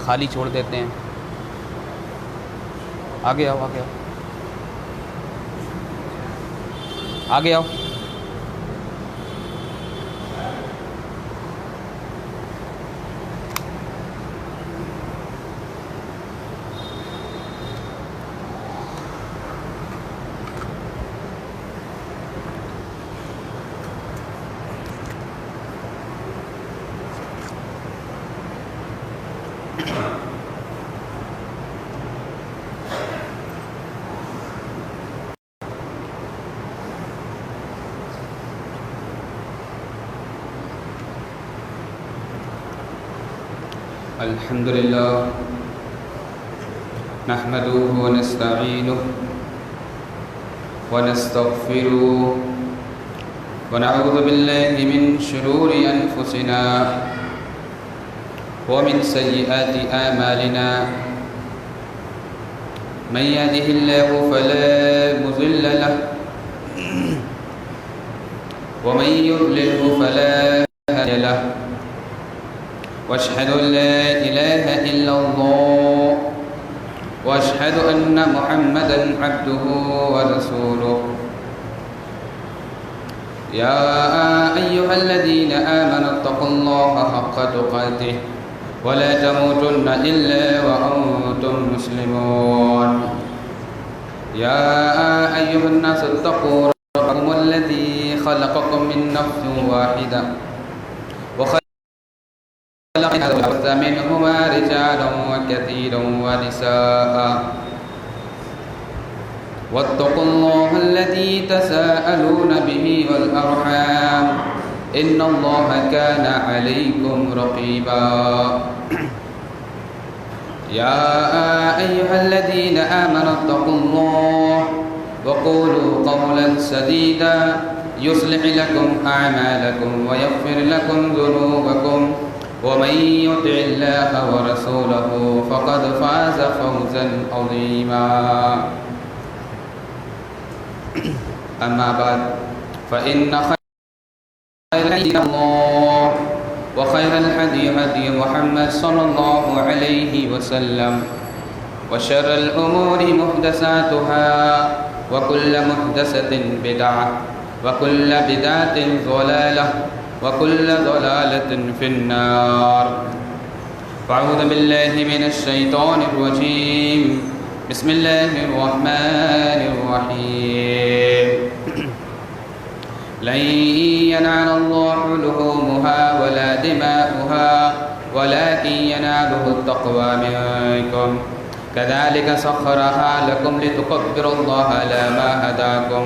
خالی چھوڑ دیتے ہیں. آگے آؤ آگے آؤ آگے آؤ. الحمد لله نحمده ونستعينه ونستغفره ونعوذ بالله من شرور أنفسنا ومن سيئات أعمالنا من يهده الله فلا مضل له ومن يضلله فلا هادي له واشهد ان لا اله الا الله واشهد ان محمدا عبده ورسوله يا ايها الذين امنوا اتقوا الله حق تقاته ولا تموتن الا وانتم مسلمون يا ايها الناس اتقوا ربكم الذي خلقكم من نفس واحده وبث منهما رجالا كثيرا ونساء واتقوا الله الذي تساءلون به والأرحام إن الله كان عليكم رقيبا يا أيها الذين آمنوا اتقوا الله وقولوا قولا سديدا يصلح لكم أعمالكم ويغفر لكم ذنوبكم ومن يطع الله ورسوله فقد فاز فوزا عظيما أما بعد فإن خير الحديث الله وخير الهدي هدي محمد صلى الله عليه وسلم وشر الأمور محدثاتها وكل محدثة بدعة وكل بدعة ضلالة وكل ضلالة في النار. فأعوذ بالله من الشيطان الرجيم. بسم الله الرحمن الرحيم. لن ينال الله لحومها ولا دماؤها ولكن يناله التقوى منكم كذلك سخرها لكم لتكبروا الله على ما هداكم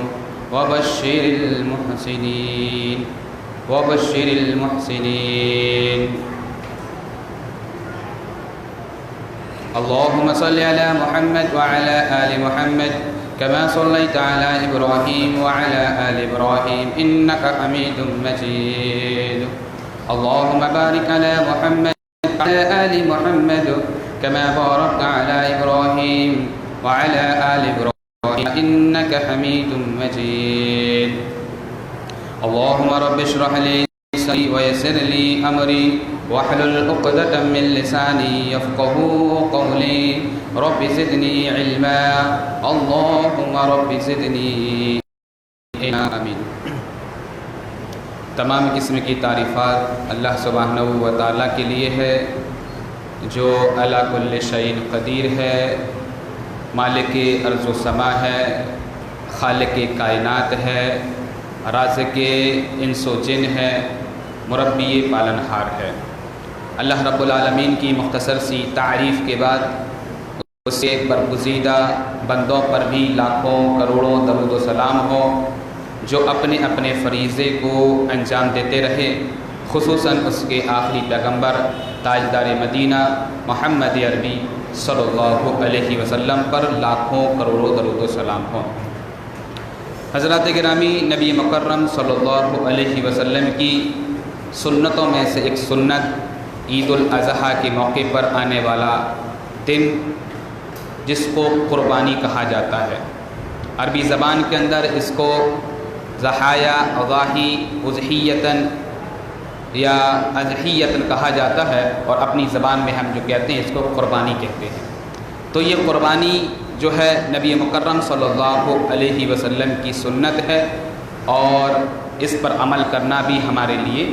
وبشر المحسنين. اللهم صل على محمد وعلى آل محمد كما صليت على إبراهيم وعلى آل إبراهيم إنك حميد مجيد. اللهم بارك على محمد وعلى آل محمد كما باركت على إبراهيم وعلى آل إبراهيم إنك حميد مجيد. اللهم رب اشرح لي صدري ويسر لي أمري واحلل عقدة من لساني يفقهوا قولي رب زدني علما اللهم رب زدنی علما آمین. تمام قسم کی تعریفات اللہ سبحانہ و تعالیٰ کے لیے ہے جو علی کل شیء قدیر ہے، مالک ارض و سما ہے، خالق کائنات ہے، رازق انس و جن ہے، مربی پالنہار ہے. اللہ رب العالمین کی مختصر سی تعریف کے بعد اس کے برگزیدہ بندوں پر بھی لاکھوں کروڑوں درود و سلام ہو جو اپنے اپنے فریضے کو انجام دیتے رہے، خصوصاً اس کے آخری پیغمبر تاجدار مدینہ محمد عربی صلی اللہ علیہ وسلم پر لاکھوں کروڑوں درود و سلام ہوں. حضرات گرامی، نبی مکرم صلی اللہ علیہ وسلم کی سنتوں میں سے ایک سنت عید الاضحیٰ کے موقع پر آنے والا دن جس کو قربانی کہا جاتا ہے. عربی زبان کے اندر اس کو ضحایا، اضاحی، اضحیتاً یا اضحیۃ کہا جاتا ہے، اور اپنی زبان میں ہم جو کہتے ہیں اس کو قربانی کہتے ہیں۔ تو یہ قربانی جو ہے نبی مکرم صلی اللہ علیہ وسلم کی سنت ہے، اور اس پر عمل کرنا بھی ہمارے لیے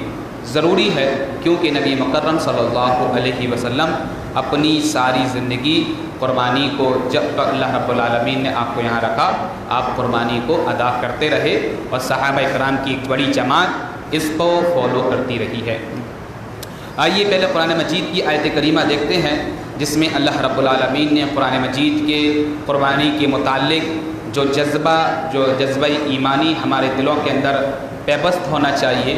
ضروری ہے، کیونکہ نبی مکرم صلی اللہ علیہ وسلم اپنی ساری زندگی قربانی کو، جب تک اللہ رب العالمین نے آپ کو یہاں رکھا، آپ قربانی کو ادا کرتے رہے، اور صحابہ کرام کی ایک بڑی جماعت اس کو فالو کرتی رہی ہے۔ آئیے پہلے قرآن مجید کی آیت کریمہ دیکھتے ہیں، جس میں اللہ رب العالمین نے قرآن مجید کے قربانی کے متعلق جو جذبہ ایمانی ہمارے دلوں کے اندر پیوست ہونا چاہیے،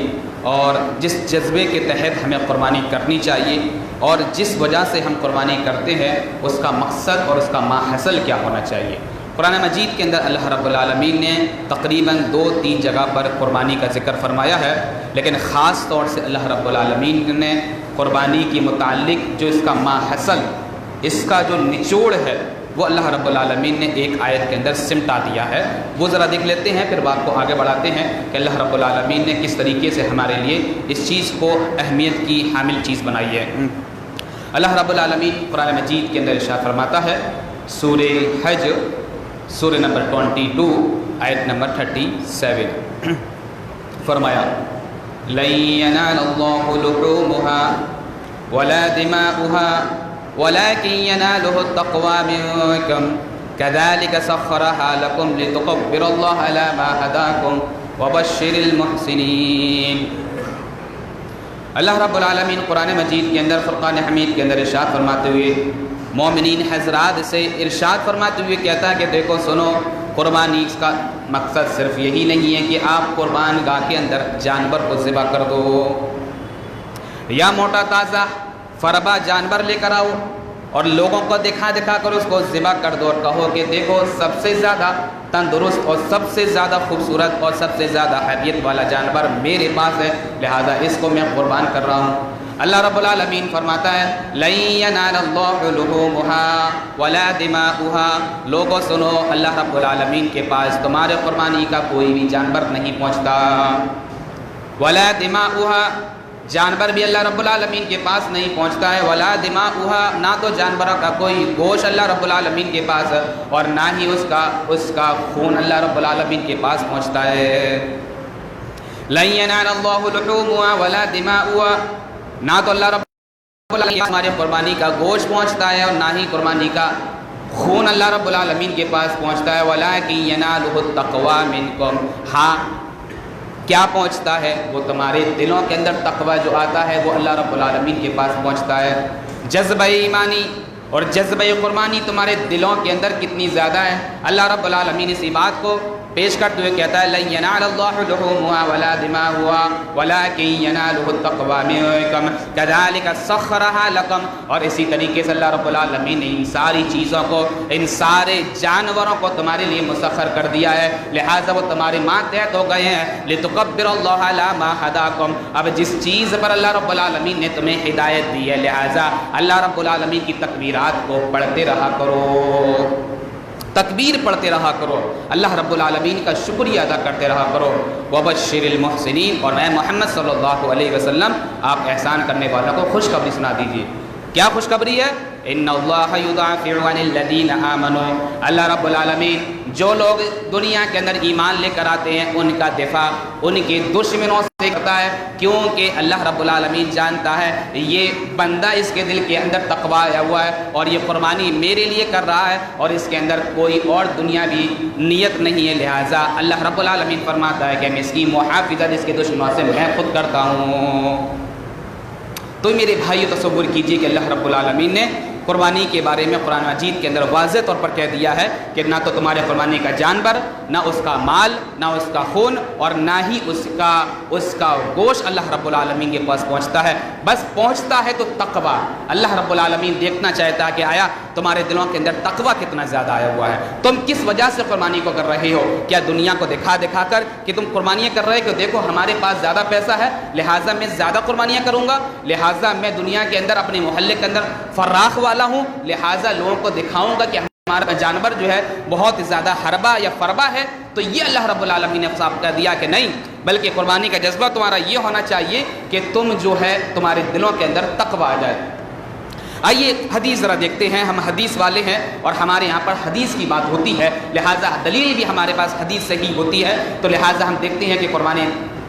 اور جس جذبے کے تحت ہمیں قربانی کرنی چاہیے، اور جس وجہ سے ہم قربانی کرتے ہیں اس کا مقصد اور اس کا ماحصل کیا ہونا چاہیے۔ قرآن مجید کے اندر اللہ رب العالمین نے تقریباً 2-3 جگہ پر قربانی کا ذکر فرمایا ہے، لیکن خاص طور سے اللہ رب العالمین نے قربانی کے متعلق جو اس کا ماحصل، اس کا جو نچوڑ ہے، وہ اللہ رب العالمین نے ایک آیت کے اندر سمٹا دیا ہے۔ وہ ذرا دیکھ لیتے ہیں، پھر بات کو آگے بڑھاتے ہیں کہ اللہ رب العالمین نے کس طریقے سے ہمارے لیے اس چیز کو اہمیت کی حامل چیز بنائی ہے۔ اللہ رب العالمین قرآن مجید کے اندر ارشاد فرماتا ہے، سورہ حج سورہ نمبر 22 آیت نمبر 37، فرمایا لَن يَنَالَ اللَّهُ لُحُومُهَا وَلَا دِمَاؤُهَا وَلَكِنْ يَنَالُهُ التَّقْوَى مِنكُمْ كَذَلِكَ سَخَّرَهَا لَكُمْ لِتُكَبِّرُوا اللَّهَ عَلَى مَا هَدَاكُمْ وَبَشِّرِ الْمُحْسِنِينَ۔ اللہ رب العالمین قرآن مجید کے اندر فرقان حمید کے اندر ارشاد فرماتے ہوئے مومنین حضرات سے ارشاد فرماتے ہوئے کہتا ہے کہ دیکھو سنو، قربانی اس کا مقصد صرف یہی نہیں ہے کہ آپ قربان گاہ کے اندر جانور کو ذبح کر دو، یا موٹا تازہ فربا جانور لے کر آؤ اور لوگوں کو دکھا کر اس کو ذبح کر دو، اور کہو کہ دیکھو سب سے زیادہ تندرست اور سب سے زیادہ خوبصورت اور سب سے زیادہ حیثیت والا جانور میرے پاس ہے، لہذا اس کو میں قربان کر رہا ہوں۔ اللہ رب العالمین فرماتا ہے لَن يَنَالَ اللَّهُ لُحُومُهَا وَلَا دِمَاؤُهَا، لوگوں سنو، اللہ رب العالمین کے پاس تمہارے قربانی کا کوئی بھی جانور نہیں پہنچتا، وَلَا دِمَاؤُهَا، جانور بھی اللہ رب العالمین کے پاس نہیں پہنچتا ہے، وَلَا دِمَاؤُهَا، نہ تو جانوروں کا کوئی گوشت اللہ رب العالمین کے پاس، اور نہ ہی اس کا خون اللہ رب العالمین کے پاس پہنچتا ہے۔ لَن يَنَالَ اللَّهُ لُحُومُهَا وَلَا دِمَاؤُهَا، نہ تو اللہ رب العالمین ہمارے قربانی کا گوشت پہنچتا ہے، اور نہ ہی قربانی کا خون اللہ رب العالمین کے پاس پہنچتا ہے، وَلَكِنْ يَنَالُهُ التَّقْوَى مِنكُمْ، ہاں کیا پہنچتا ہے، وہ تمہارے دلوں کے اندر تقوی جو آتا ہے وہ اللہ رب العالمین کے پاس پہنچتا ہے۔ جذبہ ایمانی اور جذبہ قربانی تمہارے دلوں کے اندر کتنی زیادہ ہے، اللہ رب العالمین اسی بات کو پیش کرتے ہوئے کہتا ہے لَن يَنَالَ اللَّهُ لُحُومُهَا وَلَا دِمَاؤُهَا وَلَكِنْ يَنَالُهُ التَّقْوَى مِنكُمْ كَذَلِكَ سَخَّرَهَا لَكُمْ، اور اسی طریقے سے اللہ رب العالمین نے ان ساری چیزوں کو، ان سارے جانوروں کو تمہارے لیے مسخر کر دیا ہے، لہٰذا وہ تمہارے ماتحت ہو گئے ہیں، لِتُكَبِّرُوا اللَّهَ عَلَى مَا هَدَاكُمْ، اب جس چیز پر اللہ رب العالمین نے تمہیں ہدایت دی ہے، لہٰذا اللہ رب العالمین کی تکبیرات کو پڑھتے رہا کرو، تکبیر پڑھتے رہا کرو، اللہ رب العالمین کا شکریہ ادا کرتے رہا کرو۔ وَبَشِّرِ الْمُحْسِنِينَ، اور اے محمد صلی اللہ علیہ وسلم آپ احسان کرنے والوں کو خوشخبری سنا دیجیے۔ کیا خوشخبری ہے؟ ان اللہ یدافع عن الذین آمنوا، اللہ رب العالمین جو لوگ دنیا کے اندر ایمان لے کر آتے ہیں ان کا دفاع ان کے دشمنوں سے کرتا ہے، کیونکہ اللہ رب العالمین جانتا ہے یہ بندہ اس کے دل کے اندر تقوی آیا ہوا ہے اور یہ قربانی میرے لیے کر رہا ہے اور اس کے اندر کوئی اور دنیاوی نیت نہیں ہے، لہٰذا اللہ رب العالمین فرماتا ہے کہ میں اس کی محافظت اس کے دشمنوں سے میں خود کرتا ہوں۔ تو میرے بھائی تصور کیجئے کہ اللہ رب العالمین نے قربانی کے بارے میں قرآن مجید کے اندر واضح طور پر کہہ دیا ہے کہ نہ تو تمہارے قربانی کا جانور، نہ اس کا مال، نہ اس کا خون، اور نہ ہی اس کا گوشت اللہ رب العالمین کے پاس پہنچتا ہے، بس پہنچتا ہے تو تقوی۔ اللہ رب العالمین دیکھنا چاہتا ہے کہ آیا تمہارے دلوں کے اندر تقوی کتنا زیادہ آیا ہوا ہے، تم کس وجہ سے قربانی کو کر رہے ہو، کیا دنیا کو دکھا کر کہ تم قربانیاں کر رہے ہو کہ دیکھو ہمارے پاس زیادہ پیسہ ہے لہٰذا میں زیادہ قربانیاں کروں گا، لہٰذا میں دنیا کے اندر اپنے محلے کے اندر فراخ والا ہوں، لہٰذا لوگوں کو دکھاؤں گا کہ ہمارا جانور جو ہے بہت زیادہ حربہ یا فربہ ہے، تو یہ اللہ رب العالمین نے ثابت کر دیا کہ نہیں، بلکہ قربانی کا جذبہ تمہارا یہ ہونا چاہیے کہ تم جو ہے تمہارے دلوں کے اندر تقوی آ جائے۔ آئیے حدیث ذرا دیکھتے ہیں، ہم حدیث والے ہیں اور ہمارے یہاں پر حدیث کی بات ہوتی ہے، لہٰذا دلیل بھی ہمارے پاس حدیث صحیح ہوتی ہے، تو لہٰذا ہم دیکھتے ہیں کہ قربانی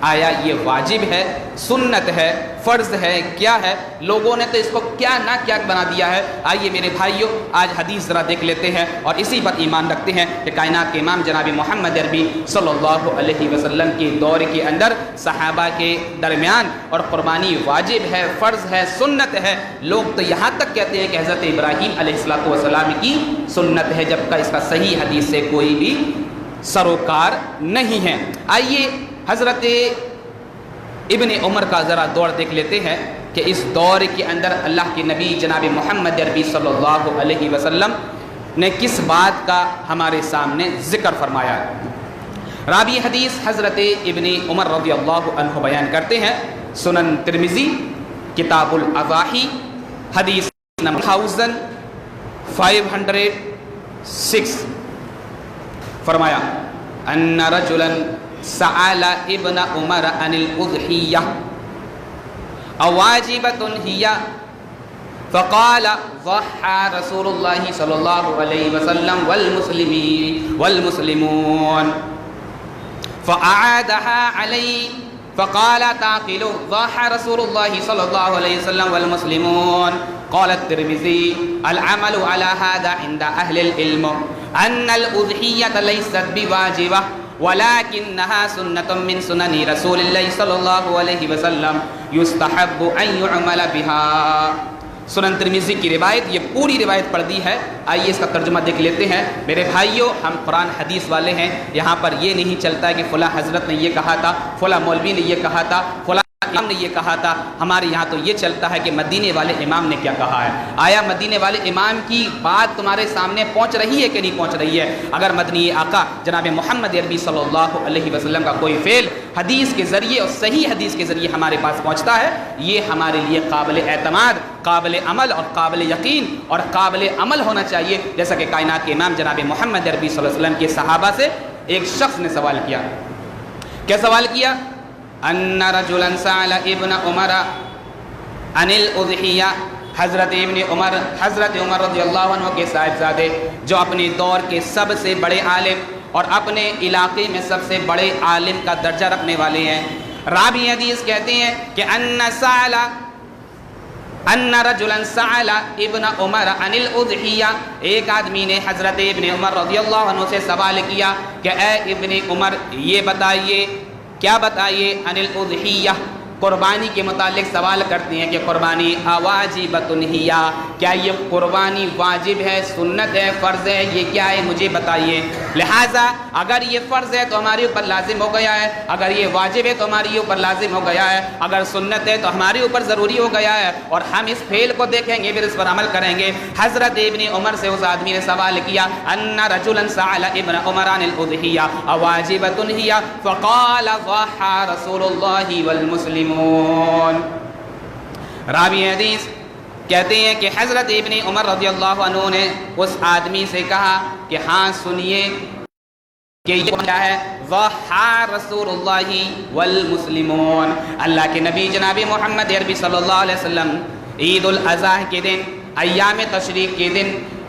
آیا یہ واجب ہے، سنت ہے، فرض ہے، کیا ہے؟ لوگوں نے تو اس کو کیا نہ کیا بنا دیا ہے۔ آئیے میرے بھائیوں، آج حدیث ذرا دیکھ لیتے ہیں اور اسی پر ایمان رکھتے ہیں کہ کائنات کے امام جناب محمد عربی صلی اللہ علیہ وسلم کے دور کے اندر صحابہ کے درمیان اور قربانی واجب ہے، فرض ہے، سنت ہے۔ لوگ تو یہاں تک کہتے ہیں کہ حضرت ابراہیم علیہ السلام کی سنت ہے، جبکہ اس کا صحیح حدیث سے کوئی بھی سروکار نہیں ہے۔ آئیے حضرت ابن عمر کا ذرا دور دیکھ لیتے ہیں کہ اس دور کے اندر اللہ کے نبی جناب محمد عربی صلی اللہ علیہ وسلم نے کس بات کا ہمارے سامنے ذکر فرمایا ہے۔ راوی حدیث حضرت ابن عمر رضی اللہ عنہ بیان کرتے ہیں، سنن ترمذی کتاب الاضاحی حدیث نمبر 1506 فرمایا ان رجلا سأل ابن عمر عن الأضحية أواجبة هي فقال ضحى رسول الله صلى الله عليه وسلم والمسلمون فأعادها عليه فقال تعقل ضحى رسول الله صلى الله عليه وسلم والمسلمون۔ قال الترمذي العمل على هذا عند أهل العلم أن الأضحية ليست بواجبة ولكنها سنة من سنن رسول الله صلی اللہ علیہ وسلم یستحب ان يعمل بها۔ سنن ترمذی کی روایت، یہ پوری روایت پڑھ دی ہے، آئیے اس کا ترجمہ دیکھ لیتے ہیں۔ میرے بھائیوں، ہم قرآن حدیث والے ہیں، یہاں پر یہ نہیں چلتا ہے کہ فلاں حضرت نے یہ کہا تھا، فلاں مولوی نے یہ کہا تھا، فلاں امام نے یہ کہا تھا۔ ہمارے یہاں تو یہ چلتا ہے کہ مدینے والے امام نے کیا کہا ہے۔ آیا مدینے والے امام کی بات تمہارے سامنے پہنچ رہی ہے کہ نہیں پہنچ رہی ہے؟ اگر مدنی آقا جناب محمد عربی صلی اللہ علیہ وسلم کا کوئی فعل حدیث کے ذریعے اور صحیح حدیث کے ذریعے ہمارے پاس پہنچتا ہے، یہ ہمارے لیے قابل اعتماد، قابل عمل اور قابل یقین اور قابل عمل ہونا چاہیے۔ جیسا کہ کائنات کے امام جناب محمد عربی صلی اللہ علیہ وسلم کے صحابہ سے ایک شخص نے سوال کیا۔ کیا سوال کیا؟ ان رجلا سأل ابن عمر عن الاضحیہ، حضرت عمر رضی اللہ عنہ کے صاحبزادے جو اپنے دور کے سب سے بڑے عالم اور اپنے علاقے میں سب سے بڑے عالم کا درجہ رکھنے والے ہیں، راوی حدیث کہتے ہیں کہ ان رجلا سأل ابن عمر عن الاضحیہ، ایک آدمی نے حضرت ابن عمر رضی اللہ عنہ سے سوال کیا کہ اے ابن عمر یہ بتائیے، کیا بتائیے، عن الاضحیہ، قربانی کے متعلق سوال کرتے ہیں کہ قربانی واجبۃ ہی، کیا یہ قربانی واجب ہے، سنت ہے، فرض ہے، یہ کیا ہے مجھے بتائیے۔ لہٰذا اگر یہ فرض ہے تو ہمارے اوپر لازم ہو گیا ہے، اگر یہ واجب ہے تو ہمارے اوپر لازم ہو گیا ہے، اگر سنت ہے تو ہمارے اوپر ضروری ہو گیا ہے، اور ہم اس فعل کو دیکھیں گے پھر اس پر عمل کریں گے۔ حضرت ابن عمر سے اس آدمی نے سوال کیا، ان رجلا سأل ابن عمر عن الاضحیہ واجبۃ ہی فقال ضحى رسول اللہ والمسلمون۔ راوی حدیث کہتے ہیں کہ حضرت ابن عمر رضی اللہ عنہ نے اس آدمی سے کہا کہ ہاں سنیے کہ یہ کیا ہے، ضحى رسول اللہ والمسلمون، اللہ کے نبی جناب محمد عربی صلی اللہ علیہ وسلم عید الاضحیٰ کے دن، ایام تشریق کے دن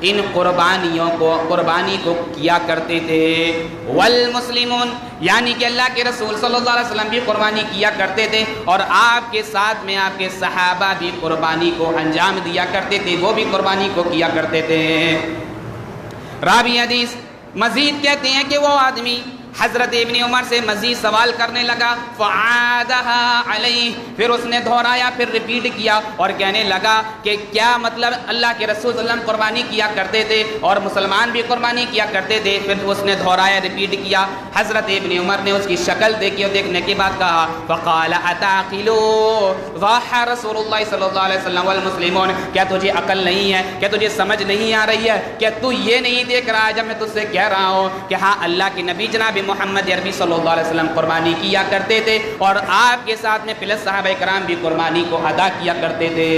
ان قربانی کو کیا کرتے تھے۔ والمسلمون، یعنی کہ اللہ کے رسول صلی اللہ علیہ وسلم بھی قربانی کیا کرتے تھے اور آپ کے ساتھ میں آپ کے صحابہ بھی قربانی کو انجام دیا کرتے تھے، وہ بھی قربانی کو کیا کرتے تھے۔ راوی حدیث مزید کہتے ہیں کہ وہ آدمی حضرت ابن عمر سے مزید سوال کرنے لگا، فعادها علیہ، پھر اس نے دہرایا، پھر ریپیٹ کیا اور کہنے لگا کہ کیا مطلب اللہ کے رسول صلی اللہ علیہ وسلم قربانی کیا کرتے تھے اور مسلمان بھی قربانی کیا کرتے تھے۔ پھر اس نے دہرایا، ریپیٹ کیا، حضرت ابن عمر نے اس کی شکل دیکھی اور دیکھنے کے بعد کہا فقال اتعقلوا ضاح رسول اللہ صلی اللہ علیہ وسلم والمسلمون، کیا تجھے عقل نہیں ہے، کیا تجھے سمجھ نہیں آ رہی ہے، کیا تو یہ نہیں دیکھ رہا ہے جب میں تجھ سے کہہ رہا ہوں کہ ہاں اللہ کے نبی جناب محمد عربی صلی اللہ علیہ وسلم قربانی کیا کرتے تھے اور آپ کے ساتھ میں پلس صحابہ کرام بھی قربانی کو ادا کیا کرتے تھے،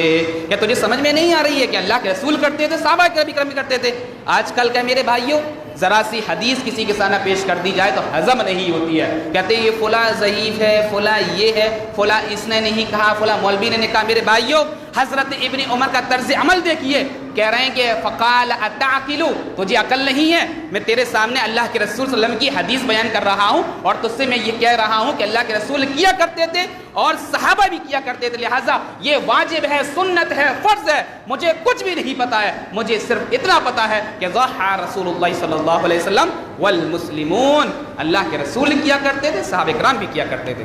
کیا تجھے سمجھ میں نہیں آ رہی ہے کہ اللہ کے رسول کرتے تھے، صحابہ کرام بھی کرتے تھے؟ آج کل کا میرے بھائیوں ذرا سی حدیث کسی کے سامنے پیش کر دی جائے تو ہضم نہیں ہوتی ہے، کہتے ہیں یہ فلاں ضعیف ہے، فلاں یہ ہے، فلاں اس نے نہیں کہا، فلاں مولوی نے نہیں کہا۔ میرے بھائیوں حضرت ابن عمر کا طرز عمل دیکھیے، کہہ رہے ہیں کہ فقال اتعقلوا، تجھے عقل نہیں ہے، میں تیرے سامنے اللہ کے رسول صلی اللہ علیہ وسلم کی حدیث بیان کر رہا ہوں اور تجھ سے میں یہ کہہ رہا ہوں کہ اللہ کے رسول کیا کرتے تھے اور صحابہ بھی کیا کرتے تھے، لہٰذا یہ واجب ہے، سنت ہے، فرض ہے، مجھے کچھ بھی نہیں پتا ہے، مجھے صرف اتنا پتا ہے کہ ضحى رسول اللہ صلی اللہ علیہ وسلم والمسلمون، اللہ کے رسول کیا کرتے تھے، صحابہ کرام بھی کیا کرتے تھے۔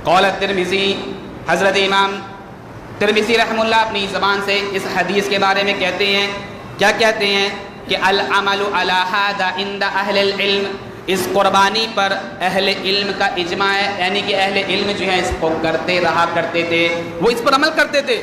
قال الترمذی، حضرت امام ترمذی رحمہ اللہ اپنی زبان سے اس حدیث کے بارے میں کہتے ہیں، کیا کہتے ہیں کہ العمل علی ھذا عند اہل العلم، اس قربانی پر اہل علم کا اجماع ہے، یعنی کہ اہل علم جو ہے اس کو کرتے رہا کرتے تھے، وہ اس پر عمل کرتے تھے۔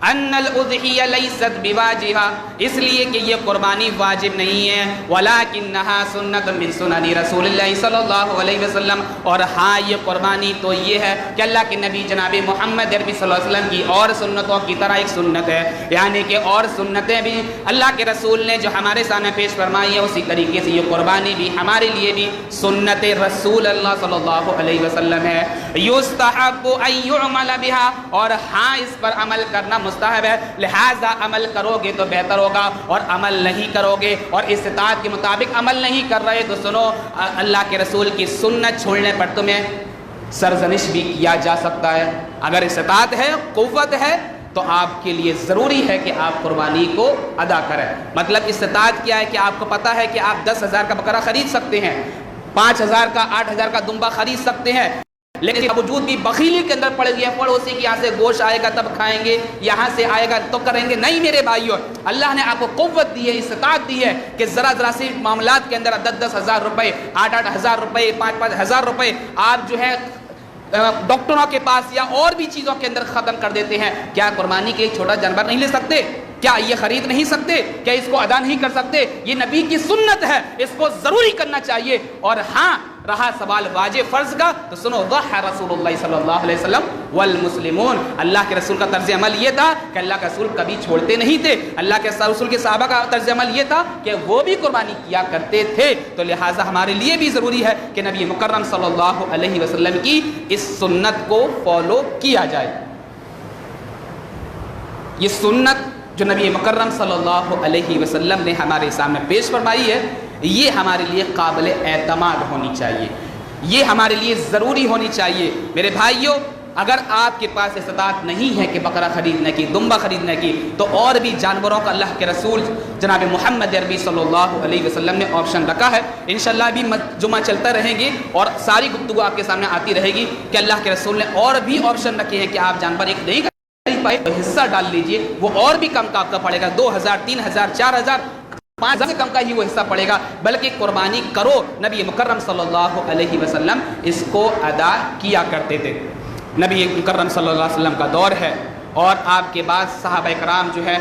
ان الاضحیہ لیست بواجبہ، اس لیے کہ یہ قربانی واجب نہیں ہے، ولکنھا سنت من سنن رسول اللہ صلی اللہ علیہ وسلم، اور ہاں یہ قربانی تو یہ ہے کہ اللہ کے نبی جناب محمد عربی صلی اللہ علیہ وسلم کی اور سنتوں کی طرح ایک سنت ہے، یعنی کہ اور سنتیں بھی اللہ کے رسول نے جو ہمارے سامنے پیش فرمائی ہے اسی طریقے سے یہ قربانی بھی ہمارے لیے بھی سنت رسول اللہ صلی اللہ علیہ وسلم ہے۔ یستحب ان یعمل بها، اور ہاں اس پر عمل کرنا مستحب ہے، لہذا عمل کرو گے تو بہتر ہوگا، اور عمل نہیں کرو گے اور استطاعت کے مطابق عمل نہیں کر رہے تو سنو، اللہ کے رسول کی سنت چھوڑنے پر تمہیں سرزنش بھی کیا جا سکتا ہے۔ اگر استطاعت ہے، قوت ہے، تو آپ کے لیے ضروری ہے کہ آپ قربانی کو ادا کریں۔ مطلب استطاعت کیا ہے کہ آپ کو پتا ہے کہ آپ 10,000 کا بکرا خرید سکتے ہیں، 5,000 کا 8,000 کا دمبا خرید سکتے ہیں، لیکن باوجود بھی بخیلی کے اندر پڑ گیا، پڑوسی کی یہاں سے گوشت آئے گا تب کھائیں گے، یہاں سے آئے گا تو کریں گے، نہیں میرے بھائیوں، اللہ نے آپ کو قوت دی ہے، استطاعت دی ہے کہ ذرا ذرا سے معاملات کے اندر 10,000 روپے، 8,000 روپے، 5,000 روپے آپ جو ہے ڈاکٹروں کے پاس یا اور بھی چیزوں کے اندر ختم کر دیتے ہیں، کیا قربانی کے ایک چھوٹا جانور نہیں لے سکتے؟ کیا یہ خرید نہیں سکتے؟ کیا اس کو ادا نہیں کر سکتے؟ یہ نبی کی سنت ہے، اس کو ضروری کرنا چاہیے۔ اور ہاں رہا سوال واجب فرض کا تو سنو، ضحى رسول اللہ صلی اللہ علیہ وسلم والمسلمون، اللہ کے رسول کا طرز عمل یہ تھا کہ اللہ کے رسول کبھی چھوڑتے نہیں تھے، اللہ کے رسول کے صحابہ کا طرز عمل یہ تھا کہ وہ بھی قربانی کیا کرتے تھے، تو لہٰذا ہمارے لیے بھی ضروری ہے کہ نبی مکرم صلی اللہ علیہ وسلم کی اس سنت کو فالو کیا جائے۔ یہ سنت جو نبی مکرم صلی اللہ علیہ وسلم نے ہمارے سامنے پیش فرمائی ہے، یہ ہمارے لیے قابل اعتماد ہونی چاہیے، یہ ہمارے لیے ضروری ہونی چاہیے۔ میرے بھائیوں، اگر آپ کے پاس استطاعت نہیں ہے کہ بکرا خریدنے کی، دمبا خریدنے کی، تو اور بھی جانوروں کا اللہ کے رسول جناب محمد عربی صلی اللہ علیہ وسلم نے آپشن رکھا ہے۔ انشاءاللہ ابھی جمعہ چلتا رہیں گے اور ساری گفتگو آپ کے سامنے آتی رہے گی کہ اللہ کے رسول نے اور بھی آپشن رکھے ہیں کہ آپ جانور ایک نہیں پائے تو حصہ ڈال لیجئے، وہ اور بھی کم کا آپ کا پڑے گا، 2,000 3,000 4,000 5,000 سے کم کا ہی وہ حصہ پڑے گا، بلکہ قربانی کرو۔ نبی مکرم صلی اللہ علیہ وسلم اس کو ادا کیا کرتے تھے۔ نبی مکرم صلی اللہ علیہ وسلم کا دور ہے اور آپ کے بعد صحابہ کرام جو ہے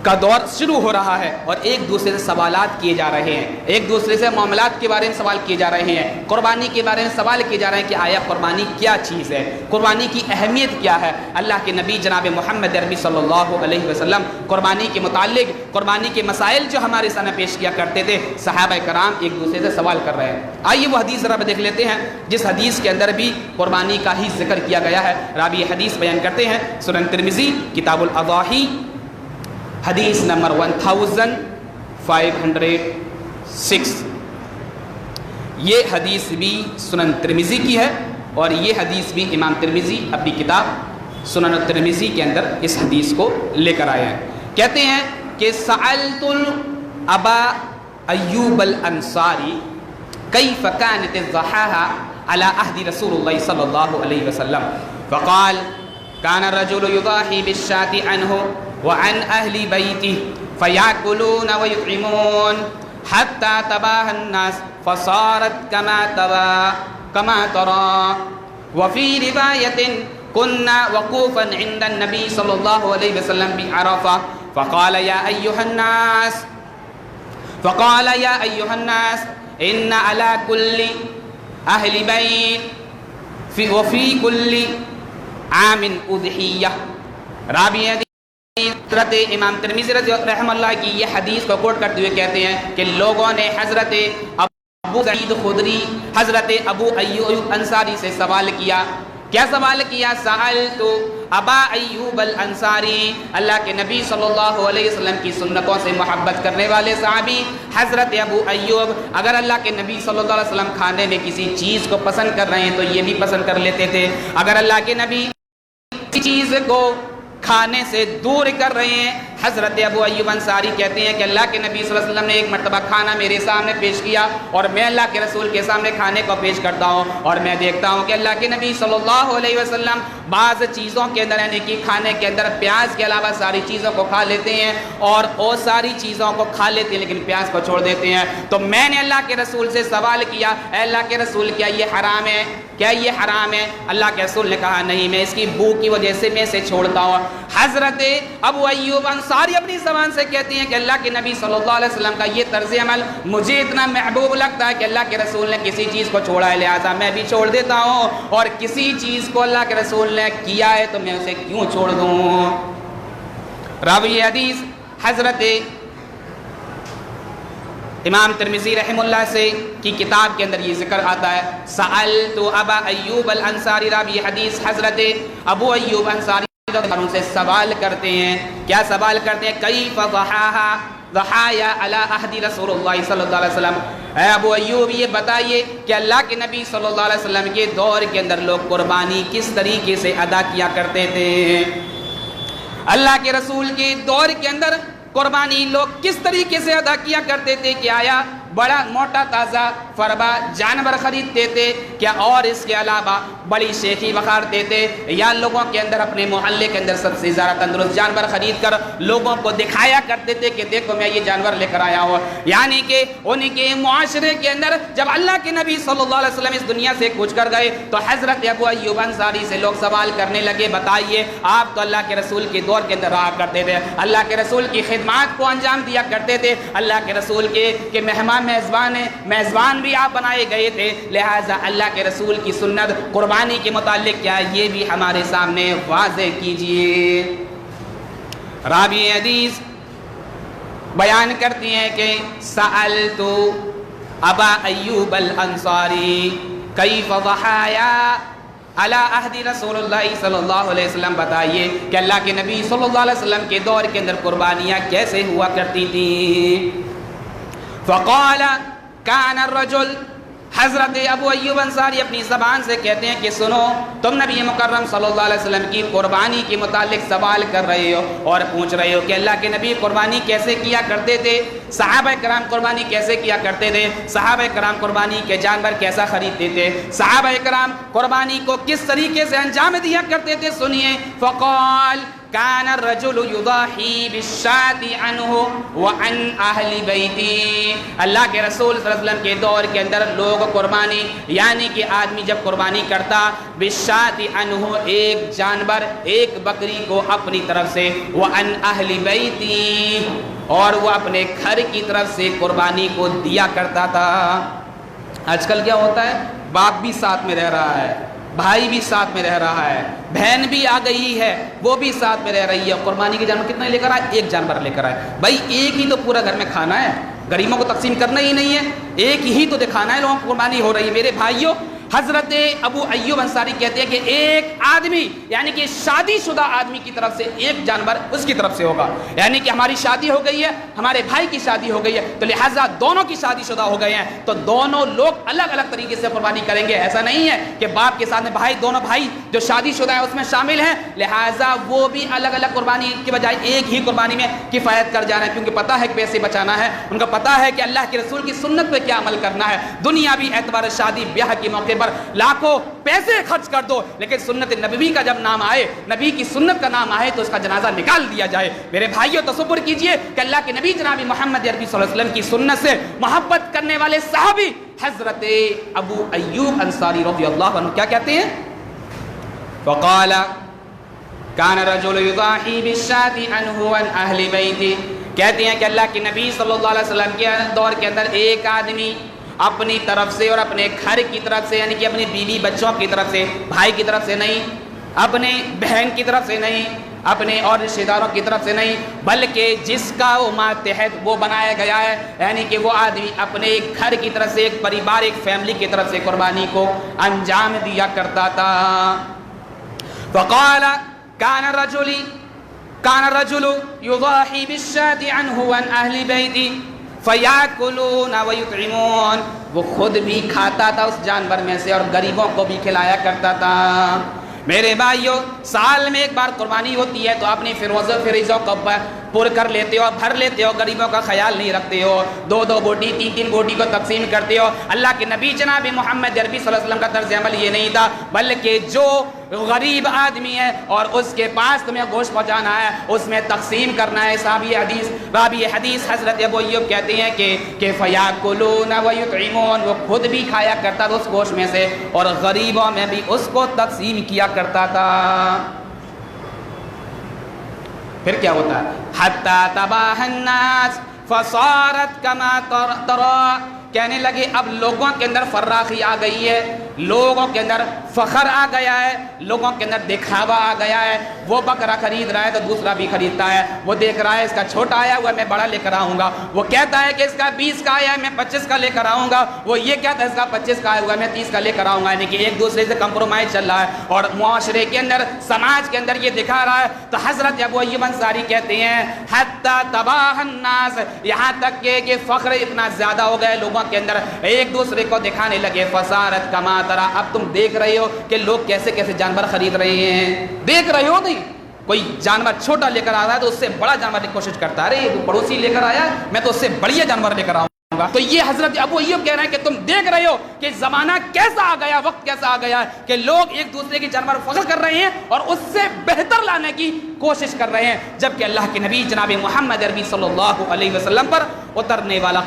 کا دور شروع ہو رہا ہے اور ایک دوسرے سے سوالات کیے جا رہے ہیں، ایک دوسرے سے معاملات کے بارے میں سوال کیے جا رہے ہیں، قربانی کے بارے میں سوال کیے جا رہے ہیں کہ آیا قربانی کیا چیز ہے، قربانی کی اہمیت کیا ہے۔ اللہ کے نبی جناب محمد عربی صلی اللہ علیہ وسلم قربانی کے متعلق، قربانی کے مسائل جو ہمارے سامنے پیش کیا کرتے تھے، صحابہ کرام ایک دوسرے سے سوال کر رہے ہیں۔ آئیے وہ حدیث ذرا دیکھ لیتے ہیں جس حدیث کے اندر بھی قربانی کا ہی ذکر کیا گیا ہے۔ راوی حدیث بیان کرتے ہیں سنن ترمذی کتاب الاضاحی حدیث نمبر 1506، یہ حدیث بھی سنن ترمذی کی ہے اور یہ حدیث بھی امام ترمذی اپنی کتاب سنن ترمذی کے اندر اس حدیث کو لے کر آئے ہیں۔ کہتے ہیں کہ سألت ابا ایوب الانصاری کیف کانت الضحاها على عهد رسول الله صلی اللہ علیہ وسلم فقال كان الرجل يضاحي بالشاة عنه وعن أهل بيته فيأكلون ويطعمون حتى تباهى الناس فصارت كما ترى وفي رواية كنا وقوفا عند النبي صلى الله عليه وسلم بعرفة فقال يا أيها الناس إن على كل أهل بيت وفي كل عام أضحية. رابع حضرت امام ترمذی رحمہ اللہ کی یہ حدیث کو کوٹ کرتے ہوئے کہتے ہیں کہ لوگوں نے حضرت ابو سعید خدری، حضرت ابو ایوب انصاری سے سوال کیا. کیا سوال کیا؟ سألت ابا ایوب الانصاری، اللہ کے نبی صلی اللہ علیہ وسلم کی سنتوں سے محبت کرنے والے صحابی حضرت ابو ایوب، اگر اللہ کے نبی صلی اللہ علیہ وسلم کھانے میں کسی چیز کو پسند کر رہے ہیں تو یہ بھی پسند کر لیتے تھے. اگر اللہ کے نبی کسی چیز کو کھانے سے دور کر رہے ہیں، حضرت ابو ایوب انصاری کہتے ہیں کہ اللہ کے نبی صلی اللہ علیہ وسلم نے ایک مرتبہ کھانا میرے سامنے پیش کیا اور میں اللہ کے رسول کے سامنے کھانے کو پیش کرتا ہوں اور میں دیکھتا ہوں کہ اللہ کے نبی صلی اللہ علیہ وسلم بعض چیزوں کے اندر یعنی کہ کھانے کے اندر پیاز کے علاوہ ساری چیزوں کو کھا لیتے ہیں اور ساری چیزوں کو کھا لیتے ہیں لیکن پیاز کو چھوڑ دیتے ہیں. تو میں نے اللہ کے رسول سے سوال کیا، اے اللہ کے رسول کیا یہ حرام ہے؟ کیا یہ حرام ہے؟ اللہ کے رسول نے کہا نہیں، میں اس کی بو کی وجہ سے میں اسے چھوڑتا ہوں. حضرت ابو ایوب انصاری اپنی زبان سے کہتے ہیں کہ اللہ کے نبی صلی اللہ علیہ وسلم کا یہ طرز عمل مجھے اتنا محبوب لگتا ہے کہ اللہ کے رسول نے کسی چیز کو چھوڑا ہے لہٰذا میں بھی چھوڑ دیتا ہوں، اور کسی چیز کو اللہ کے رسول نے کیا ہے تو میں اسے کیوں چھوڑ دوں. راوی حدیث حضرت امام ترمذی رحم اللہ سے کی کتاب کے اندر یہ ذکر آتا ہے. سألت ابا ایوب الانصاری، راوی حدیث حضرت ابو ایوب انصاری ان سے سوال کرتے ہیں. کیا سوال کرتے ہیں؟ کیف ضحایا علی عہد رسول اللہ صلی اللہ علیہ وسلم. اے ابو ایوب یہ بتائیے کہ اللہ کے نبی صلی اللہ علیہ وسلم کے دور کے اندر لوگ قربانی کس طریقے سے ادا کیا کرتے تھے؟ اللہ کے رسول کے دور کے اندر قربانی لوگ کس طریقے سے ادا کیا کرتے تھے؟ کہ آیا بڑا موٹا تازہ فربا جانور خریدتے تھے کیا، اور اس کے علاوہ بڑی شیخی بخارتے تھے، یا لوگوں کے اندر اپنے محلے کے اندر سب سے زیادہ تندرست جانور خرید کر لوگوں کو دکھایا کرتے تھے کہ دیکھو میں یہ جانور لے کر آیا ہوں؟ یعنی کہ ان کے معاشرے کے اندر جب اللہ کے نبی صلی اللہ علیہ وسلم اس دنیا سے کوچ کر گئے تو حضرت ابو ایوب انصاری سے لوگ سوال کرنے لگے بتائیے آپ تو اللہ کے رسول کے دور کے اندر رہا کرتے تھے، اللہ کے رسول کی خدمات کو انجام دیا کرتے تھے، اللہ کے رسول کے مہمان میزبان بھی آپ بنائے گئے تھے، لہٰذا اللہ کے رسول کی سنت قربانی کے متعلق کیا ہے یہ بھی ہمارے سامنے واضح کیجئے. راوی حدیث بیان کرتی ہیں کہ سألت ابا ایوب الانصاری کیف ضحایا علی عہد رسول اللہ صلی اللہ علیہ وسلم، بتائیے کہ اللہ کے نبی صلی اللہ علیہ وسلم کے دور کے اندر قربانیاں کیسے ہوا کرتی تھیں. فقال کان الرجل، حضرت ابو ایوب انصاری اپنی زبان سے کہتے ہیں کہ سنو تم نبی مکرم صلی اللہ علیہ وسلم کی قربانی کے متعلق سوال کر رہے ہو اور پوچھ رہے ہو کہ اللہ کے نبی قربانی کیسے کیا کرتے تھے، صحابہ کرام قربانی کیسے کیا کرتے تھے، صحابہ کرام قربانی کے جانور کیسا خریدتے تھے، صحابہ کرام قربانی کو کس طریقے سے انجام دیا کرتے تھے. سنیے. فقال کان الرجل یضاحی بالشاة عنہ وعن اہل بیتی، اللہ کے رسول صلی اللہ علیہ وسلم کے دور کے اندر لوگ قربانی یعنی کہ آدمی جب قربانی کرتا بالشاة عنہ ایک جانور ایک بکری کو اپنی طرف سے، وعن اہل بیتی اور وہ اپنے گھر کی طرف سے قربانی کو دیا کرتا تھا. آج کل کیا ہوتا ہے، باپ بھی ساتھ میں رہ رہا ہے، بھائی بھی ساتھ میں رہ رہا ہے، بہن بھی آ گئی ہے وہ بھی ساتھ میں رہ رہی ہے، قربانی کے جانور کتنے لے کر آئے؟ ایک جانور لے کر آئے. بھائی ایک ہی تو پورا گھر میں کھانا ہے، غریبوں کو تقسیم کرنا ہی نہیں ہے، ایک ہی تو دکھانا ہے لوگوں کو قربانی ہو رہی ہے. میرے بھائیوں حضرت ابو ایوب انصاری کہتے ہیں کہ ایک آدمی یعنی کہ شادی شدہ آدمی کی طرف سے ایک جانور اس کی طرف سے ہوگا، یعنی کہ ہماری شادی ہو گئی ہے، ہمارے بھائی کی شادی ہو گئی ہے تو لہٰذا دونوں کی شادی شدہ ہو گئے ہیں تو دونوں لوگ الگ الگ طریقے سے قربانی کریں گے. ایسا نہیں ہے کہ باپ کے ساتھ میں بھائی دونوں بھائی جو شادی شدہ ہیں اس میں شامل ہیں لہٰذا وہ بھی الگ الگ قربانی کے بجائے ایک ہی قربانی میں کفایت کر جانا ہے، کیونکہ پتہ ہے کہ پیسے بچانا ہے، ان کو پتہ ہے کہ اللہ کے رسول کی سنت پہ کیا عمل کرنا ہے. دنیاوی اعتبار شادی بیاہ کے موقع پر لاکھوں پیسے خرچ کر دو لیکن سنت نبوی کا جب نام آئے، نبی کی سنت کا نام آئے تو اس کا جنازہ نکال دیا جائے. میرے بھائیوں تصور کیجئے کہ اللہ کے نبی جناب محمد عربی صلی اللہ علیہ وسلم کی سنت سے محبت کرنے والے صحابی حضرت ابو ایوب انصاری رضی اللہ عنہ کیا کہتے ہیں؟ فقال کان رجل یضاحی بالشاة عنہ وعن اہل بیتہ، کہتے ہیں کہ اللہ کے نبی صلی اللہ علیہ وسلم کے دور کے اندر ایک آدمی اپنی طرف سے اور اپنے گھر کی طرف سے، یعنی کہ اپنی بیوی بچوں کی طرف سے، بھائی کی طرف سے نہیں، اپنے بہن کی طرف سے نہیں، اپنے اور رشتہ داروں کی طرف سے نہیں، بلکہ جس کا وہ ماتحت وہ بنایا گیا ہے، یعنی کہ وہ آدمی اپنے ایک گھر کی طرف سے، ایک پریوار، ایک فیملی کی طرف سے قربانی کو انجام دیا کرتا تھا۔ فقال کان الرجل یضاحی بالشاة عنہ وعن اہل بیتہ فیاکلون ویطعمون، وہ خود بھی کھاتا تھا اس جانور میں سے اور غریبوں کو بھی کھلایا کرتا تھا۔ میرے بھائیو، سال میں ایک بار قربانی ہوتی ہے تو اپنی فریضوں کو پر کر لیتے ہو، بھر لیتے ہو، غریبوں کا خیال نہیں رکھتے ہو، دو دو بوٹی تین تین بوٹی کو تقسیم کرتے ہو۔ اللہ کے نبی جناب محمد عربی صلی اللہ علیہ وسلم کا طرز عمل یہ نہیں تھا، بلکہ جو غریب آدمی ہے اور اس کے پاس تمہیں گوشت پہنچانا ہے اس میں تقسیم کرنا ہے۔ راوی حدیث حضرت ابو ایوب کہتے ہیں کہ فیاکلون ویطعمون، وہ خود بھی کھایا کرتا تھا اس گوشت میں سے اور غریبوں میں بھی اس کو تقسیم کیا کرتا تھا۔ پھر کیا ہوتا ہے؟ حتی تباہ الناس فصارت کما ترى، کہنے لگے اب لوگوں کے اندر فراخی آ گئی ہے، لوگوں کے اندر فخر آ گیا ہے، لوگوں کے اندر دکھاوا آ گیا ہے۔ وہ بکرا خرید رہا ہے تو دوسرا بھی خریدتا ہے، وہ دیکھ رہا ہے اس کا چھوٹا آیا ہوا ہے میں بڑا لے کر آؤں گا، وہ کہتا ہے کہ اس کا 20 کا آیا ہے میں 25 کا لے کر آؤں گا، وہ یہ کہتا ہے اس کا 25 کا آیا ہوا ہے میں 30 کا لے کر آؤں گا، یعنی کہ ایک دوسرے سے کمپرومائز چل رہا ہے اور معاشرے کے اندر، سماج کے اندر یہ دکھا رہا ہے۔ تو حضرت ابو ایوب انصاری کہتے ہیں حتی تباہ الناس، یہاں تک کہ فخر اتنا زیادہ ہو گئے لوگوں کے اندر، ایک دوسرے کو دکھانے لگے۔ فصارت کما ترى، اب تم دیکھ رہے ہو کہ لوگ کیسے کیسے جانور خرید رہے ہیں، دیکھ رہے ہو نہیں؟ کوئی جانور چھوٹا لے کر آ رہا ہے تو اس سے بڑا جانور کی کوشش کرتا ہے، ارے وہ پڑوسی لے کر آیا میں تو اس سے بڑھیا جانور لے کر آؤں گا۔ تو یہ حضرت ابو ایوب کہہ رہے ہیں کہ تم دیکھ رہے ہو کہ زمانہ کیسا آ گیا، وقت کیسا آ گیا کہ لوگ ایک دوسرے کی جانور فخر کر رہے ہیں اور اس سے بہتر لانے کی کوشش کر رہے ہیں، جبکہ اللہ کے نبی جناب محمد عربی صلی اللہ علیہ وسلم پر اترنے والا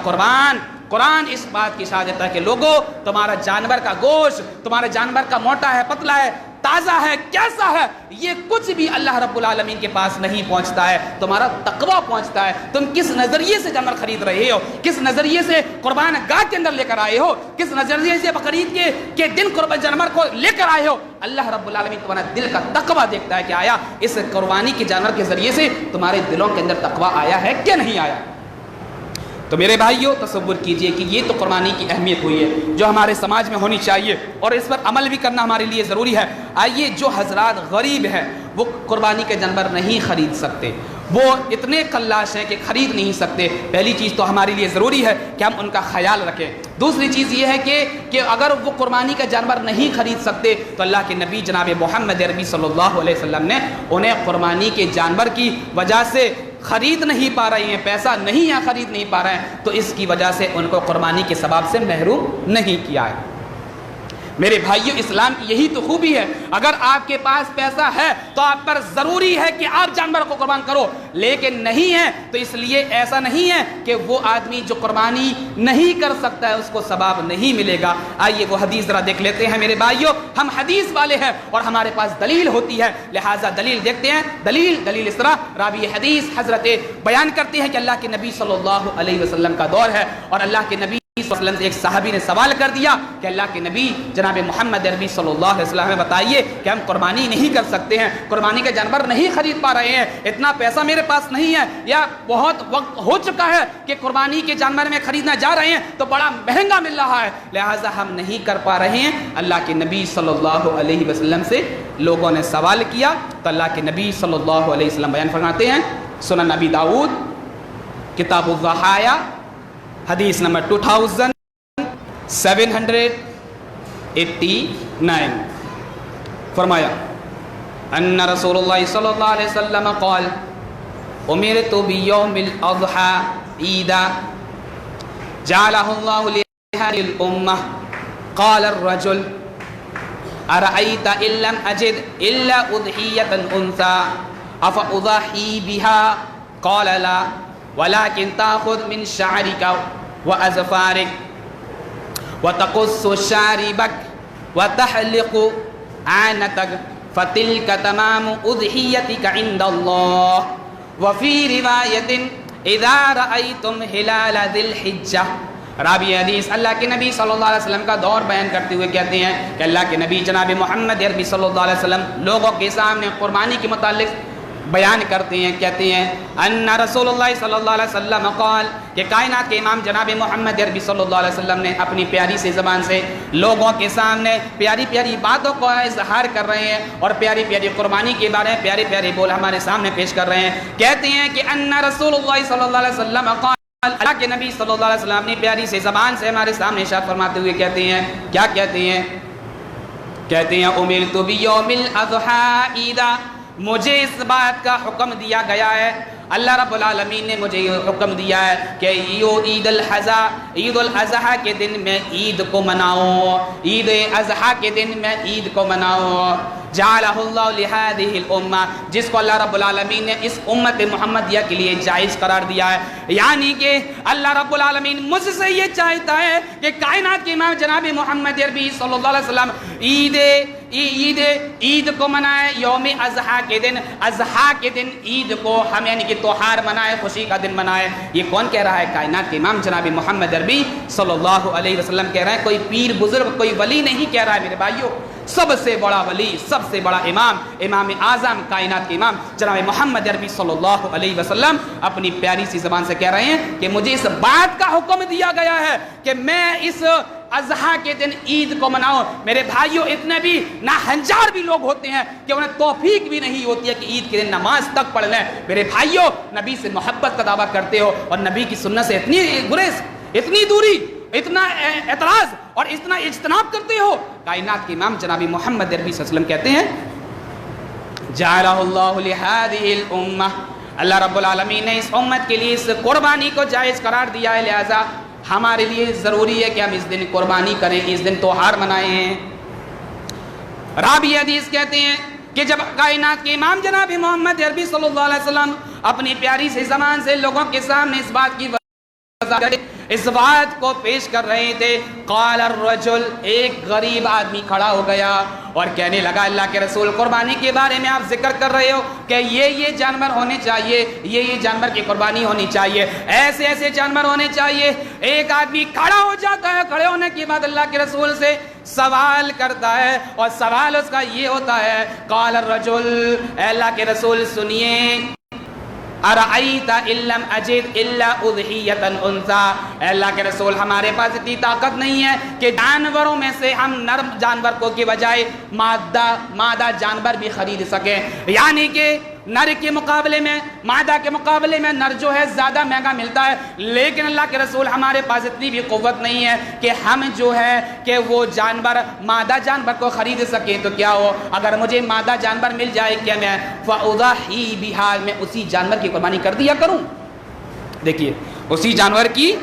قرآن اس بات کی شہادت ہے کہ لوگوں، تمہارا جانور کا گوشت، تمہارے جانور کا موٹا ہے، پتلا ہے، تازہ ہے، کیسا ہے، یہ کچھ بھی اللہ رب العالمین کے پاس نہیں پہنچتا ہے، تمہارا تقویٰ پہنچتا ہے۔ تم کس نظریے سے جانور خرید رہے ہو، کس نظریے سے قربان گاہ کے اندر لے کر آئے ہو، کس نظریے سے بقرعید کے دن قربان جانور کو لے کر آئے ہو، اللہ رب العالمین تمہارا دل کا تقویٰ دیکھتا ہے کہ آیا اس قربانی کے جانور کے ذریعے سے تمہارے دلوں کے اندر تقویٰ آیا ہے کہ نہیں آیا۔ تو میرے بھائیوں، تصور کیجئے کہ یہ تو قربانی کی اہمیت ہوئی ہے جو ہمارے سماج میں ہونی چاہیے اور اس پر عمل بھی کرنا ہمارے لیے ضروری ہے۔ آئیے، جو حضرات غریب ہیں وہ قربانی کے جانور نہیں خرید سکتے، وہ اتنے قلاش ہیں کہ خرید نہیں سکتے، پہلی چیز تو ہمارے لیے ضروری ہے کہ ہم ان کا خیال رکھیں۔ دوسری چیز یہ ہے کہ اگر وہ قربانی کا جانور نہیں خرید سکتے تو اللہ کے نبی جناب محمد عربی صلی اللہ علیہ وسلم نے انہیں قربانی کے جانور کی وجہ سے خرید نہیں پا رہے ہیں، پیسہ نہیں ہے، خرید نہیں پا رہے ہیں، تو اس کی وجہ سے ان کو قربانی کے ثواب سے محروم نہیں کیا ہے۔ میرے بھائیوں، اسلام کی یہی تو خوبی ہے، اگر آپ کے پاس پیسہ ہے تو آپ پر ضروری ہے کہ آپ جانور کو قربان کرو، لیکن نہیں ہے تو اس لیے ایسا نہیں ہے کہ وہ آدمی جو قربانی نہیں کر سکتا ہے اس کو ثواب نہیں ملے گا۔ آئیے وہ حدیث ذرا دیکھ لیتے ہیں۔ میرے بھائیوں، ہم حدیث والے ہیں اور ہمارے پاس دلیل ہوتی ہے، لہٰذا دلیل دیکھتے ہیں۔ دلیل اس طرح راوی حدیث حضرت بیان کرتے ہیں کہ اللہ کے نبی صلی اللہ علیہ وسلم کا دور ہے اور اللہ کے نبی صلی اللہ علیہ وسلم سے ایک صحابی نے سوال کر دیا کہ اللہ کے نبی جناب محمد عربی صلی اللہ علیہ وسلم ہمیں بتائیے کہ ہم قربانی نہیں کر سکتے ہیں، قربانی کا جانور نہیں خرید پا رہے ہیں، اتنا پیسہ میرے پاس نہیں ہے، یا بہت وقت ہو چکا ہے کہ قربانی کے جانور میں خریدنا جا رہے ہیں تو بڑا مہنگا مل رہا ہے، لہٰذا ہم نہیں کر پا رہے ہیں۔ اللہ کے نبی صلی اللہ علیہ وسلم سے لوگوں نے سوال کیا تو اللہ کے نبی صلی اللہ علیہ وسلم بیان فرماتے ہیں، سنن نبی داؤد کتاب الضحایا حدیث نمبر 2789، فرمایا ان رسول اللہ صلی اللہ علیہ وسلم قال امرت بیوم الاضحى عیدا جعلہ اللہ لهذه الامہ قال الرجل ارأیت ان لم اجد الا اضحیۃ انثى افاضحی بها قال لا ولكن تأخذ من شعرك وأظفارك وتقص شاربك وتحلق عانتك فتلك تمام اضحیتک عند اللہ وفی روایت اذا رأیتم ہلال ذی الحجہ۔ راوی حدیث اللہ کے نبی صلی اللہ علیہ وسلم کا دور بیان کرتے ہوئے کہتے ہیں کہ اللہ کے نبی جناب محمد عربی صلی اللہ علیہ وسلم لوگوں کے سامنے قربانی کے متعلق بیان کرتے ہیں، کہتے ہیں ان رسول اللہ صلی اللہ علیہ وسلم قال کہ کائنات کے امام جناب محمد عربی صلی اللہ علیہ وسلم نے اپنی پیاری سی زبان سے لوگوں کے سامنے پیاری پیاری باتوں کو اظہار کر رہے ہیں اور پیاری پیاری قربانی کے بارے میں پیاری پیاری بول ہمارے سامنے پیش کر رہے ہیں۔ کہتے ہیں کہ ان رسول اللہ صلی اللہ علیہ وسلم قال، اللہ کے نبی صلی اللہ علیہ وسلم اپنی پیاری سی زبان سے ہمارے سامنے ارشاد فرماتے ہوئے کہتے ہیں، کیا کہتے ہیں؟ کہتے ہیں امرت بیوم الاضحیٰ عیدا، مجھے اس بات کا حکم دیا گیا ہے، اللہ رب العالمین نے مجھے یہ حکم دیا ہے کہ عید الاضحیٰ، عید الاضحیٰ کے دن میں عید کو مناؤ، عید اضحیٰ کے دن میں عید کو مناؤ۔ جعلہ اللہ لہذہ الامہ، جس کو اللہ رب العالمین نے اس امت محمدیہ کے لیے جائز قرار دیا ہے، یعنی کہ اللہ رب العالمین مجھ سے یہ چاہتا ہے کہ کائنات کے امام جناب محمد عربی صلی اللہ علیہ وسلم عید کو منائے، یوم اضحیٰ کے دن، اضحیٰ کے دن عید کو ہم یعنی کہ تہوار منائے، خوشی کا دن منائے۔ یہ کون کہہ رہا ہے؟ کائنات کے امام جناب محمد عربی صلی اللہ علیہ وسلم کہہ رہے ہیں، کوئی پیر بزرگ کوئی ولی نہیں کہہ رہا ہے میرے بھائیوں، سب سے بڑا ولی، سب سے بڑا امام، امام اعظم کائنات کے امام جناب محمد عربی صلی اللہ علیہ وسلم اپنی پیاری سی زبان سے کہہ رہے ہیں کہ مجھے اس بات کا حکم دیا گیا ہے کہ میں اس اضحیٰ کے دن عید کو مناؤ۔ میرے بھائیوں، اتنے بھی ناہنجار بھی لوگ ہوتے ہیں کہ انہیں توفیق بھی نہیں ہوتی ہے کہ عید کے دن نماز تک پڑھ لیں۔ میرے بھائیوں، نبی سے محبت کا دعویٰ کرتے ہو اور نبی کی سنت سے اتنی گریز، اتنی دوری، اتنا اعتراض اور اتنا اجتناب کرتے ہو۔ کائنات کے امام جناب محمد عربی صلی اللہ علیہ وسلم کہتے ہیں جعلہ اللہ لہذہ الامہ، اللہ رب العالمین نے اس امت کے لیے اس قربانی کو جائز قرار دیا ہے، لہذا ہمارے لیے ضروری ہے کہ ہم اس دن قربانی کریں، اس دن تہوار منائیں۔ راوی حدیث کہتے ہیں کہ جب کائنات کے امام جناب محمد عربی صلی اللہ علیہ وسلم اپنی پیاری سی زبان سے لوگوں کے سامنے اس بات کو پیش کر رہے تھے، قال الرجل، ایک غریب آدمی کھڑا ہو گیا اور کہنے لگا اللہ کے رسول، قربانی کے بارے میں آپ ذکر کر رہے ہو کہ یہ جانور ہونے چاہیے، یہ جانور کی قربانی ہونی چاہیے، ایسے ایسے جانور ہونے چاہیے۔ ایک آدمی کھڑا ہو جاتا ہے، کھڑے ہونے کے بعد اللہ کے رسول سے سوال کرتا ہے اور سوال اس کا یہ ہوتا ہے، قال الرجل، اے اللہ کے رسول سنیے، ارأیت ان لم اجد الا اضحیۃ انثیٰ، اے اللہ کے رسول ہمارے پاس اتنی طاقت نہیں ہے کہ جانوروں میں سے ہم نر جانور کو کی بجائے مادہ جانور بھی خرید سکیں، یعنی کہ نر کے مقابلے میں مادہ کے مقابلے میں نر جو ہے زیادہ مہنگا ملتا ہے، لیکن اللہ کے رسول ہمارے پاس اتنی بھی قوت نہیں ہے کہ ہم جو ہے کہ وہ جانور مادہ جانور کو خرید سکیں، تو کیا ہو اگر مجھے مادہ جانور مل جائے کہ میں فأضحی بہا، میں اسی جانور کی قربانی کر دیا کروں۔ دیکھیے، اسی جانور کی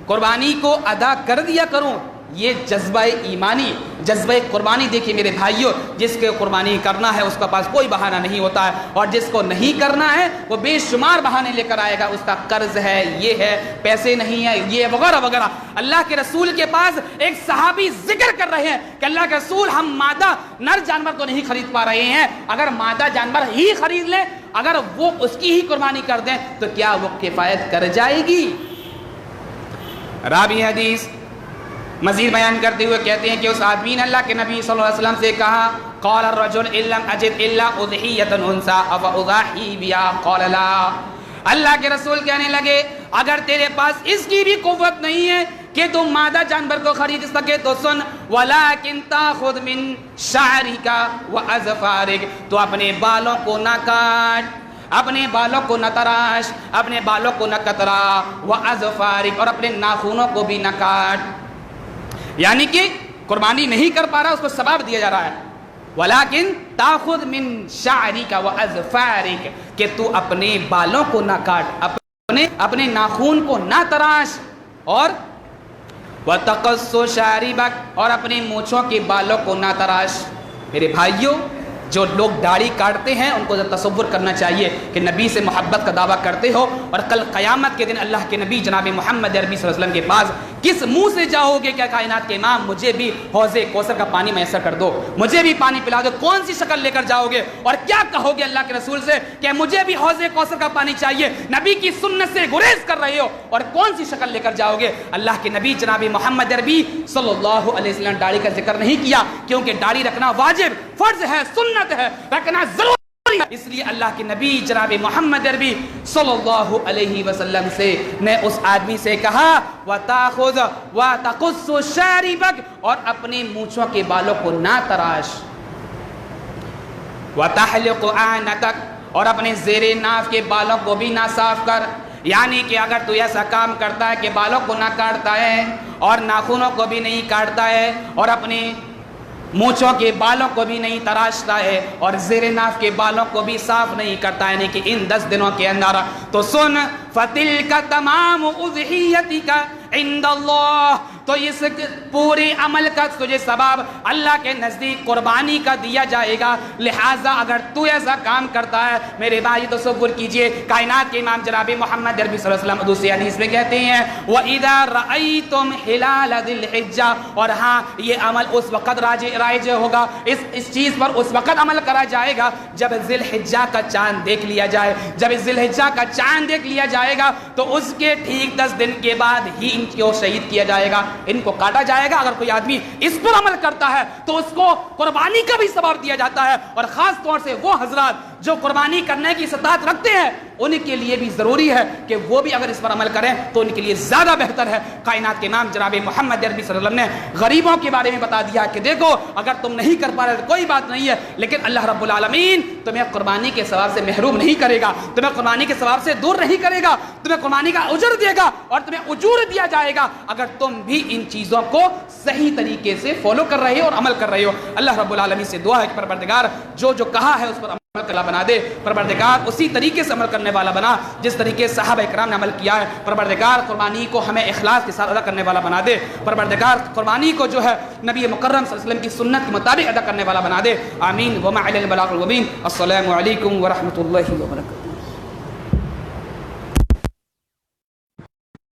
قربانی کو ادا کر دیا کروں، یہ جذبہ ایمانی، جذبہ قربانی۔ دیکھیے میرے بھائیوں، جس کے قربانی کرنا ہے اس کے پاس کوئی بہانہ نہیں ہوتا ہے، اور جس کو نہیں کرنا ہے وہ بے شمار بہانے لے کر آئے گا، اس کا قرض ہے، یہ ہے، پیسے نہیں ہے، یہ وغیرہ وغیرہ۔ اللہ کے رسول کے پاس ایک صحابی ذکر کر رہے ہیں کہ اللہ کے رسول ہم مادہ نر جانور تو نہیں خرید پا رہے ہیں، اگر مادہ جانور ہی خرید لیں، اگر وہ اس کی ہی قربانی کر دیں تو کیا وہ کفایت کر جائے گی؟ راوی حدیث مزید بیان کرتے ہوئے کہتے ہیں کہ اس آدمی نے اللہ کے نبی صلی اللہ علیہ وسلم سے کہا، قال الرجل ان لم اجد الا اضحیۃ انثیٰ افاضحی بہا قال لا، اللہ کے رسول کہنے لگے اگر تیرے پاس اس کی بھی قوت نہیں ہے کہ تم مادہ جانور کو خرید سکے تو سن، ولیکن تاخذ من شعرک واظفارک، تو اپنے بالوں کو نہ کاٹ، اپنے بالوں کو نہ تراش، اپنے بالوں کو نہ کترا، واظفارک، اور اپنے ناخنوں کو بھی نہ کاٹ، یعنی کہ قربانی نہیں کر پا رہا اس کو ثواب دیا جا رہا ہے، ولیکن تاخذ من شعرک واظفارک، کہ تو اپنے بالوں کو نہ کاٹ، اپنے ناخون کو نہ تراش، اور وتقص شاربک، اور اپنے مونچھوں کے بالوں کو نہ تراش۔ میرے بھائیوں، جو لوگ داڑھی کاٹتے ہیں ان کو تصور کرنا چاہیے کہ نبی سے محبت کا دعویٰ کرتے ہو اور کل قیامت کے دن اللہ کے نبی جناب محمد عربی صلی اللہ علیہ وسلم کے پاس کس منہ سے جاؤ گے کہ کائنات کے امام مجھے بھی حوض کوثر کا پانی میسر کر دو، مجھے بھی پانی پلا دو؟ کون سی شکل لے کر جاؤ گے اور کیا کہو گے اللہ کے رسول سے کہ مجھے بھی حوض کوثر کا پانی چاہیے؟ نبی کی سنت سے گریز کر رہے ہو اور کون سی شکل لے کر جاؤ گے؟ اللہ کے نبی جناب محمد عربی صلی اللہ علیہ وسلم داڑھی کا ذکر نہیں کیا، کیونکہ داڑھی رکھنا واجب، فرض ہے، سنت ہے، رکھنا ضرور، اس لیے اللہ کے نبی جناب محمد عربی صلی اللہ علیہ وسلم سے نے اس آدمی سے کہا وَتَأْخُذْ وَتَقُصُّ شَارِبَكَ، اور اپنی مونچھوں کے بالوں کو نہ تراش، وَتَحْلِقُ عَانَتَكَ، اور اپنے زیر ناف کے بالوں کو بھی نہ صاف کر، یعنی کہ اگر تو ایسا کام کرتا ہے کہ بالوں کو نہ کاٹتا ہے اور ناخنوں کو بھی نہیں کاٹتا ہے اور اپنے مونچھوں کے بالوں کو بھی نہیں تراشتا ہے اور زیر ناف کے بالوں کو بھی صاف نہیں کرتا ہے، یعنی کہ ان 10 دنوں کے اندر، تو سن فَتِلْكَ تَمَامُ أُضْحِيَتِكَ عِنْدَ اللَّهِ، تو اس پورے عمل کا تجھے ثواب اللہ کے نزدیک قربانی کا دیا جائے گا۔ لہٰذا اگر تو ایسا کام کرتا ہے میرے بھائی، تصور کیجئے کائنات کے امام جناب محمد عربی صلی اللہ علیہ وسلم دوسری حدیث میں کہتے ہیں وَإِذَا رَأَيْتُمْ حِلَالَ ذِي الْحِجَّةِ، اور ہاں یہ عمل اس وقت رائج ہوگا، اس چیز پر اس وقت عمل کرا جائے گا جب ذی الحجہ کا چاند دیکھ لیا جائے۔ جب ذی الحجہ کا چاند دیکھ لیا جائے گا تو اس کے ٹھیک 10 دن کے بعد ہی ان کو شہید کیا جائے گا، ان کو کاٹا جائے گا۔ اگر کوئی آدمی اس پر عمل کرتا ہے تو اس کو قربانی کا بھی ثواب دیا جاتا ہے، اور خاص طور سے وہ حضرات جو قربانی کرنے کی استطاعت رکھتے ہیں ان کے لیے بھی ضروری ہے کہ وہ بھی اگر اس پر عمل کریں تو ان کے لیے زیادہ بہتر ہے۔ کائنات کے امام جناب محمد عربی صلی اللہ علیہ وسلم نے غریبوں کے بارے میں بتا دیا کہ دیکھو اگر تم نہیں کر پا رہے تو کوئی بات نہیں ہے، لیکن اللہ رب العالمین تمہیں قربانی کے ثواب سے محروم نہیں کرے گا، تمہیں قربانی کے ثواب سے دور نہیں کرے گا، تمہیں قربانی کا اجر دے گا اور تمہیں اجور دیا جائے گا اگر تم بھی ان چیزوں کو صحیح طریقے سے فالو کر رہے ہو اور عمل کر رہے ہو۔ اللہ رب العالمین سے دعا ہے کہ پروردگار جو کہا ہے اس پر عمل کرنا بنا دے، پروردگار اسی طریقے سے عمل کرنے والا بنا جس طریقے صحابہ اکرام نے عمل کیا ہے۔ پروردگار قربانی کو ہمیں اخلاص کے ساتھ ادا کرنے والا بنا دے، پروردگار قربانی کو جو ہے نبی مکرم صلی اللہ علیہ وسلم کی سنت کے مطابق ادا کرنے والا بنا دے، آمین۔ وما علینا البلاغ المبین۔ السلام علیکم ورحمۃ اللہ وبرکاتہ۔